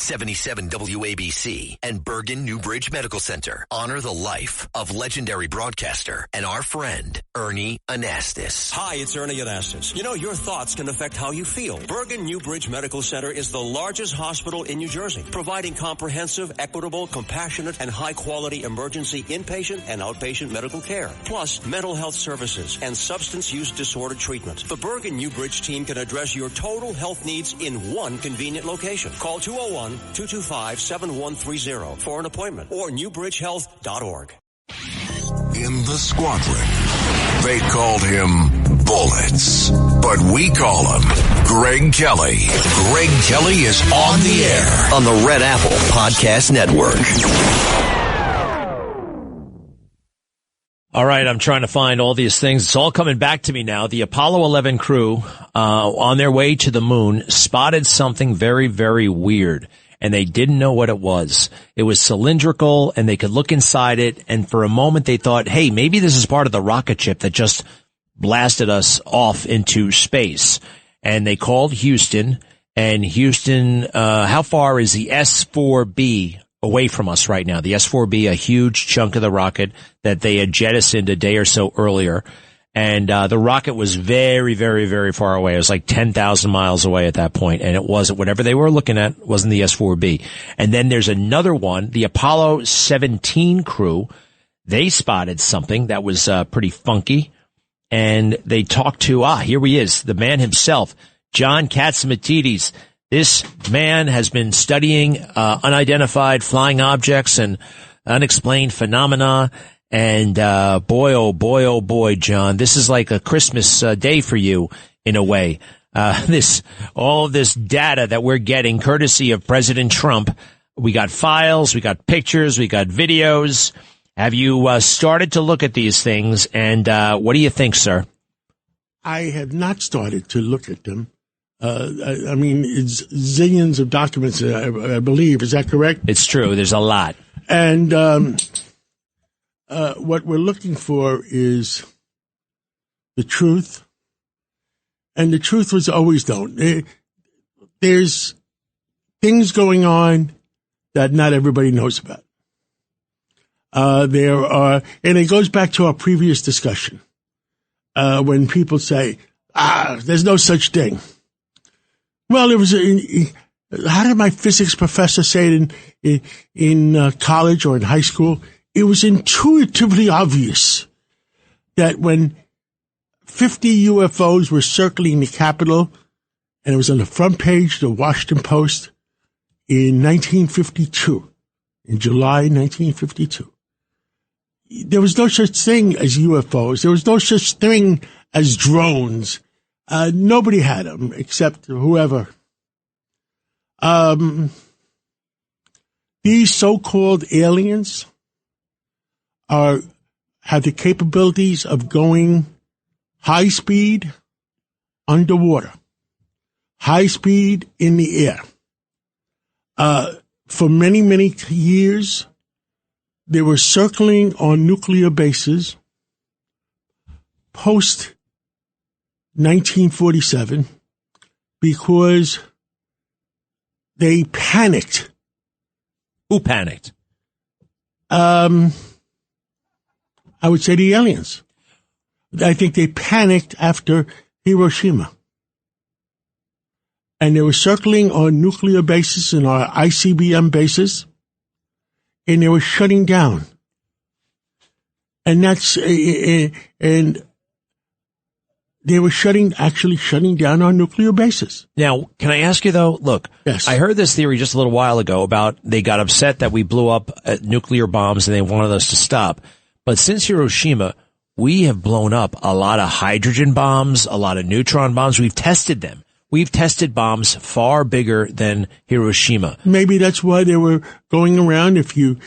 77 WABC and Bergen Newbridge Medical Center honor the life of legendary broadcaster and our friend, Ernie Anastas. Hi, it's Ernie Anastas. You know, your thoughts can affect how you feel. Bergen Newbridge Medical Center is the largest hospital in New Jersey, providing comprehensive, equitable, compassionate, and high-quality emergency inpatient and outpatient medical care, plus mental health services and substance use disorder treatment. The Bergen Newbridge team can address your total health needs in one convenient location. Call 201-225-7130 for an appointment or newbridgehealth.org. In the squadron, they called him Bullets, but we call him Greg Kelly. Greg Kelly is on the air on the Red Apple Podcast Network. All right, I'm trying to find all these things. It's all coming back to me now. The Apollo 11 crew, on their way to the moon, spotted something very, very weird, and they didn't know what it was. It was cylindrical, and they could look inside it, and for a moment they thought, hey, maybe this is part of the rocket ship that just blasted us off into space. And they called Houston, and Houston, how far is the S-4B away from us right now? The S-4B, a huge chunk of the rocket that they had jettisoned a day or so earlier. And the rocket was very, very, very far away. It was like 10,000 miles away at that point. And it wasn't, whatever they were looking at wasn't the S-4B. And then there's another one, the Apollo 17 crew. They spotted something that was pretty funky. And they talked to, here he is, the man himself, John Catsimatidis. This man has been studying unidentified flying objects and unexplained phenomena. And boy, oh boy, John, this is like a Christmas day for you in a way. All of this data that we're getting courtesy of President Trump. We got files, we got pictures, we got videos. Have you started to look at these things? And what do you think, sir? I have not started to look at them. I mean, it's zillions of documents, I believe. Is that correct? It's true. There's a lot. And what we're looking for is the truth. And the truth was always known. There's things going on that not everybody knows about. There are, and it goes back to our previous discussion, when people say, there's no such thing. Well, it was, how did my physics professor say it in college or in high school? It was intuitively obvious that when 50 UFOs were circling the Capitol, and it was on the front page of the Washington Post in 1952, in July 1952. There was no such thing as UFOs. There was no such thing as drones. Nobody had them except whoever. These so-called aliens have the capabilities of going high speed underwater, high speed in the air. For many, many years, they were circling on nuclear bases post 1947 because they panicked. Who panicked? I would say the aliens. I think they panicked after Hiroshima. And they were circling on nuclear bases and our ICBM bases, and they were shutting down. And and they were actually shutting down our nuclear bases. Now, can I ask you though, look, yes. I heard this theory just a little while ago about they got upset that we blew up nuclear bombs and they wanted us to stop. But since Hiroshima, we have blown up a lot of hydrogen bombs, a lot of neutron bombs. We've tested them. We've tested bombs far bigger than Hiroshima. Maybe that's why they were going around. If you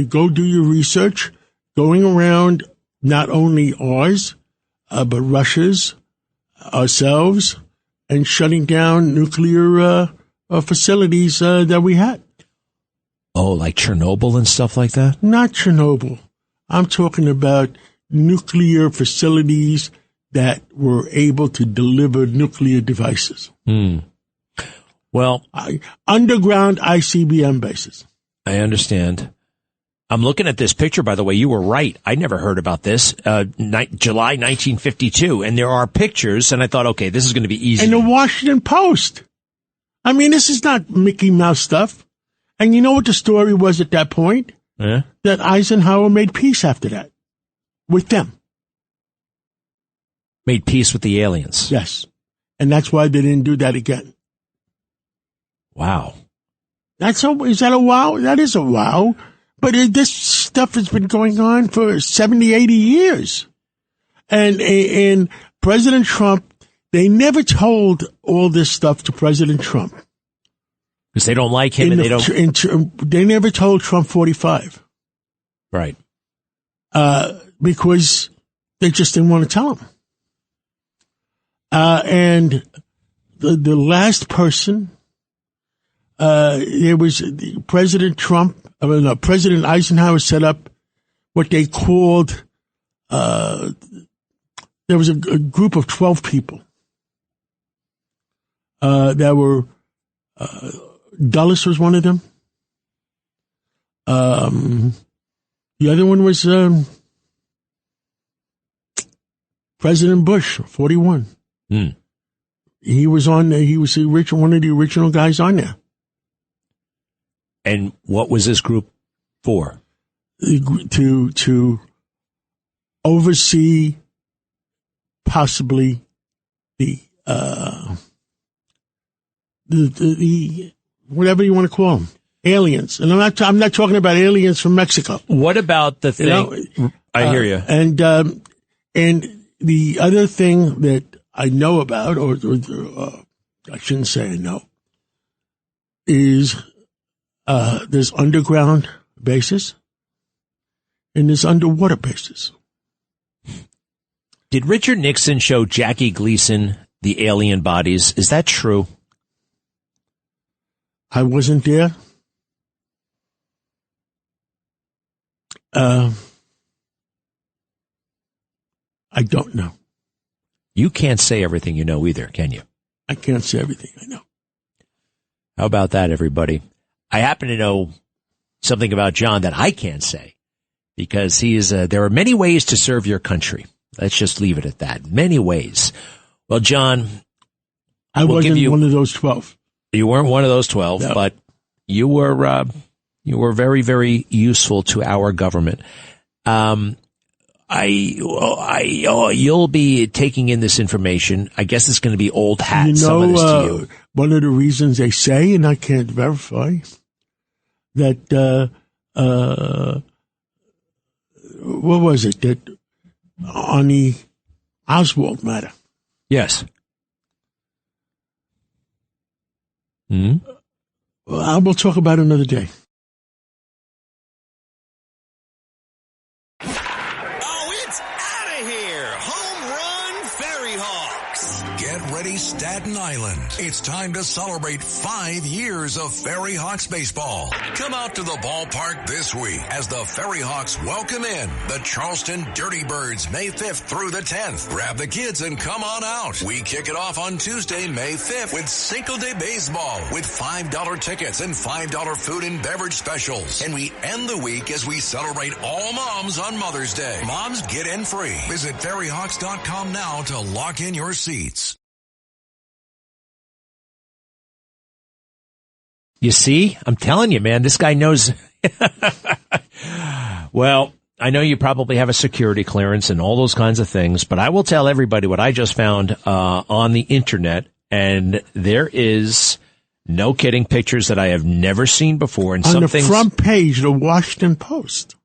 go do your research, going around not only ours, but Russia's, ourselves, and shutting down nuclear facilities that we had. Oh, like Chernobyl and stuff like that? Not Chernobyl. I'm talking about nuclear facilities that were able to deliver nuclear devices. Well, underground ICBM bases. I understand. I'm looking at this picture, by the way. You were right. I never heard about this. July 1952. And there are pictures, and I thought, okay, this is going to be easy. And the Washington Post. I mean, this is not Mickey Mouse stuff. And you know what the story was at that point? Yeah. That Eisenhower made peace after that. With them. Made peace with the aliens. Yes. And that's why they didn't do that again. Wow. Is that a wow? That is a wow. But this stuff has been going on for 70, 80 years. And President Trump, they never told all this stuff to President Trump. Because they don't like him They never told Trump 45. Right. Because they just didn't want to tell him. And the last person, there was President Eisenhower set up what they called, there was a group of 12 people, that were, Dulles was one of them. The other one was, President Bush, 41. He was on there. He was one of the original guys on there. And what was this group for? To oversee possibly the whatever you want to call them, aliens. And I'm not talking about aliens from Mexico. What about the thing? I hear you. And the other thing that I know about, or I shouldn't say I know, is there's underground bases and there's underwater bases. Did Richard Nixon show Jackie Gleason the alien bodies? Is that true? I wasn't there. I don't know. You can't say everything you know either, can you? I can't say everything I know. How about that, everybody? I happen to know something about John that I can't say because there are many ways to serve your country. Let's just leave it at that. Many ways. Well, John, I wasn't one of those 12. You weren't one of those 12, no. But you were very, very useful to our government. You'll be taking in this information. I guess it's going to be old hat. Some of this to you. One of the reasons they say, and I can't verify, that what was it that on the Oswald matter? Yes. Well, we'll talk about it another day. Staten Island. It's time to celebrate 5 years of Ferry Hawks baseball. Come out to the ballpark this week as the Ferry Hawks welcome in the Charleston Dirty Birds May 5th through the 10th. Grab the kids and come on out. We kick it off on Tuesday, May 5th with Cinco de Baseball with $5 tickets and $5 food and beverage specials. And we end the week as we celebrate all moms on Mother's Day. Moms get in free. Visit ferryhawks.com now to lock in your seats. You see, I'm telling you, man, this guy knows. Well, I know you probably have a security clearance and all those kinds of things, but I will tell everybody what I just found on the internet, and there is, no kidding, pictures that I have never seen before. And on the front page of the Washington Post.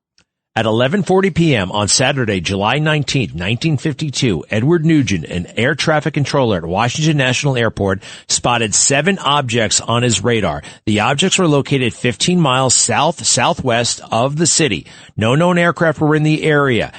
At 11:40 p.m. on Saturday, July 19th, 1952, Edward Nugent, an air traffic controller at Washington National Airport, spotted 7 objects on his radar. The objects were located 15 miles southwest of the city. No known aircraft were in the area.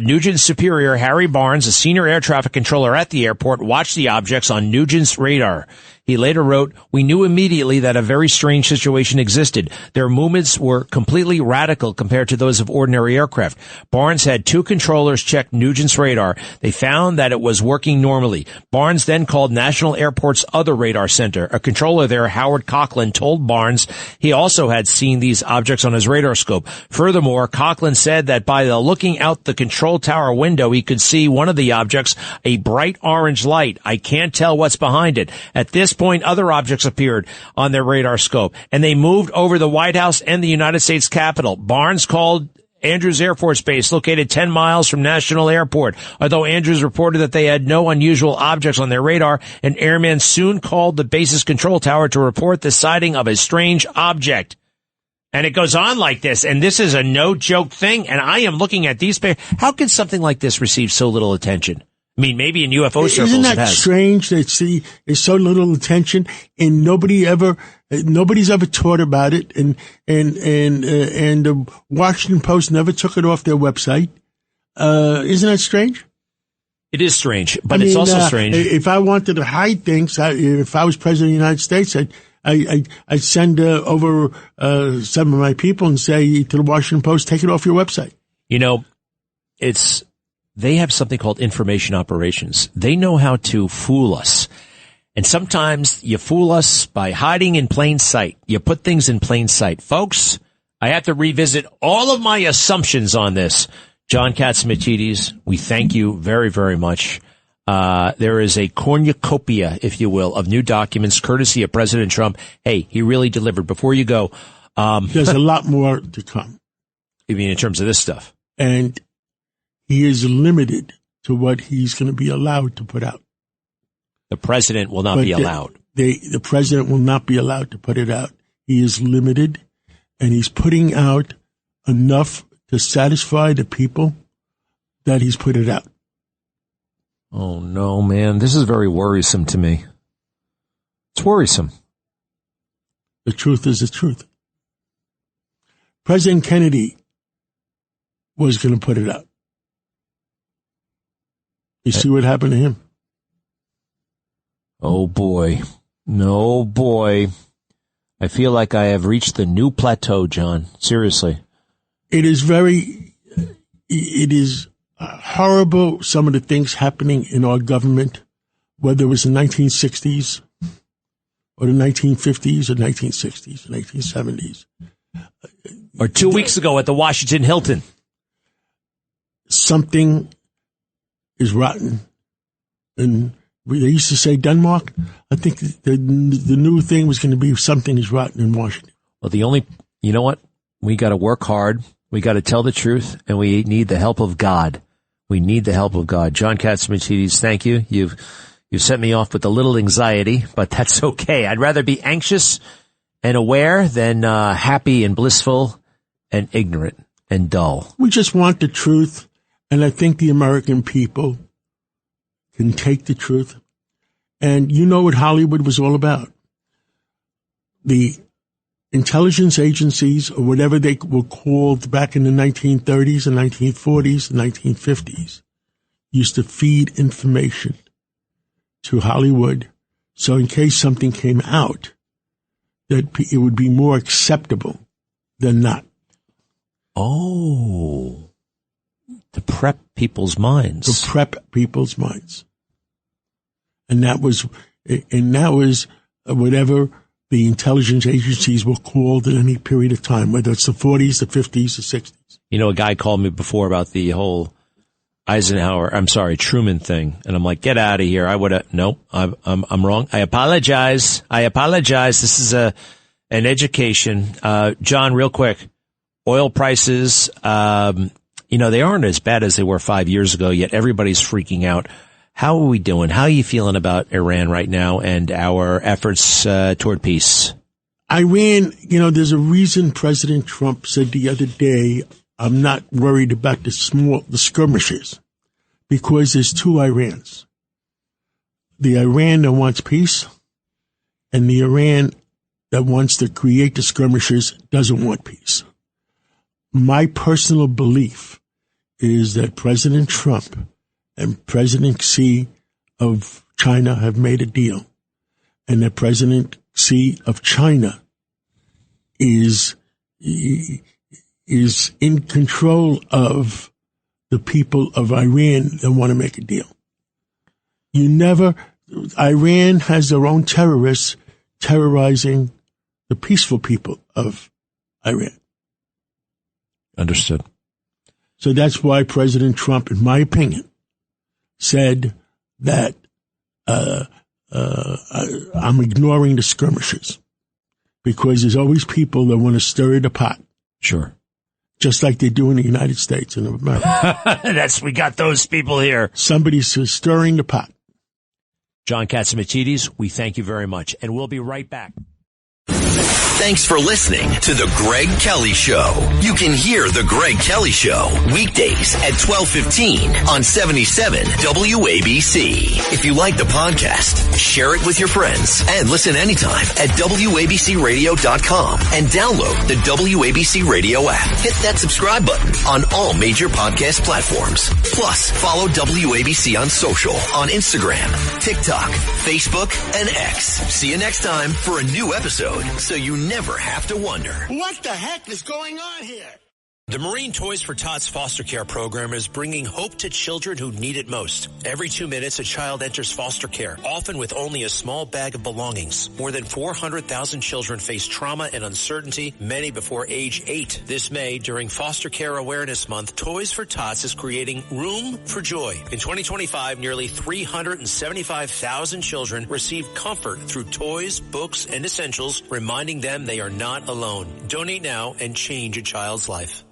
Nugent's superior, Harry Barnes, a senior air traffic controller at the airport, watched the objects on Nugent's radar. He later wrote, "We knew immediately that a very strange situation existed. Their movements were completely radical compared to those of ordinary aircraft. Barnes had 2 controllers check Nugent's radar. They found that it was working normally. Barnes then called National Airport's other radar center. A controller there, Howard Coughlin, told Barnes he also had seen these objects on his radar scope. Furthermore, Coughlin said that by looking out the control tower window, he could see one of the objects, a bright orange light. I can't tell what's behind it. At this point, other objects appeared on their radar scope, and they moved over the White House and the United States Capitol. Barnes called Andrews Air Force Base, located 10 miles from National Airport. Although Andrews reported that they had no unusual objects on their radar, an airman soon called the base's control tower to report the sighting of a strange object." And it goes on like this, and this is a no-joke thing, and I am looking at these papers. How can something like this receive so little attention? I mean, maybe in UFO circles Isn't it that has. strange that there's so little attention and nobody's ever taught about it, and the Washington Post never took it off their website. Isn't that strange? It is strange, but it's also strange. If I wanted to hide things, if I was president of the United States, I'd send over some of my people and say to the Washington Post, take it off your website. You know, they have something called information operations. They know how to fool us. And sometimes you fool us by hiding in plain sight. You put things in plain sight. Folks, I have to revisit all of my assumptions on this. John Catsimatidis, we thank you very, very much. There is a cornucopia, if you will, of new documents courtesy of President Trump. Hey, he really delivered. Before you go, there's a lot more to come. I mean, in terms of this stuff. And he is limited to what he's going to be allowed to put out. The president will not be allowed. The president will not be allowed to put it out. He is limited, and he's putting out enough to satisfy the people that he's put it out. Oh, no, man. This is very worrisome to me. It's worrisome. The truth is the truth. President Kennedy was going to put it out. You see what happened to him? Oh, boy. No, boy. I feel like I have reached the new plateau, John. Seriously. It is horrible, some of the things happening in our government, whether it was the 1960s or the 1950s or 1960s, 1970s. Or 2 weeks ago at the Washington Hilton. Something is rotten. And they used to say Denmark. I think the new thing was going to be something is rotten in Washington. Well, you know what? We got to work hard. We got to tell the truth, and we need the help of God. We need the help of God. John Catsimatidis, thank you. You've set me off with a little anxiety, but that's okay. I'd rather be anxious and aware than happy and blissful and ignorant and dull. We just want the truth. And I think the American people can take the truth. And you know what Hollywood was all about. The intelligence agencies, or whatever they were called back in the 1930s and 1940s and 1950s, used to feed information to Hollywood. So in case something came out, that it would be more acceptable than not. Oh. To prep people's minds. To prep people's minds. And that was whatever the intelligence agencies were called at any period of time, whether it's the 40s, the 50s, the 60s. You know, a guy called me before about the whole Truman thing. And I'm like, get out of here. Nope, I'm wrong. I apologize. This is an education. John, real quick, oil prices, they aren't as bad as they were 5 years ago, yet everybody's freaking out. How are we doing? How are you feeling about Iran right now and our efforts toward peace? Iran, there's a reason President Trump said the other day, I'm not worried about the skirmishes, because there's two Irans. The Iran that wants peace and the Iran that wants to create the skirmishes doesn't want peace. My personal belief is that President Trump and President Xi of China have made a deal. and the presidency of China is in control of the people of Iran that want to make a deal. Iran has their own terrorists terrorizing the peaceful people of Iran. Understood. So that's why President Trump, in my opinion, said that I'm ignoring the skirmishes because there's always people that want to stir the pot. Sure. Just like they do in the United States and America. We got those people here. Somebody's stirring the pot. John Catsimatidis, we thank you very much. And we'll be right back. Thanks for listening to The Greg Kelly Show. You can hear The Greg Kelly Show weekdays at 12:15 on 77 WABC. If you like the podcast, share it with your friends and listen anytime at WABCRadio.com and download the WABC Radio app. Hit that subscribe button on all major podcast platforms. Plus, follow WABC on social on Instagram, TikTok, Facebook, and X. See you next time for a new episode so you never have to wonder. What the heck is going on here? The Marine Toys for Tots foster care program is bringing hope to children who need it most. Every 2 minutes, a child enters foster care, often with only a small bag of belongings. More than 400,000 children face trauma and uncertainty, many before age 8. This May, during Foster Care Awareness Month, Toys for Tots is creating Room for Joy. In 2025, nearly 375,000 children received comfort through toys, books, and essentials, reminding them they are not alone. Donate now and change a child's life.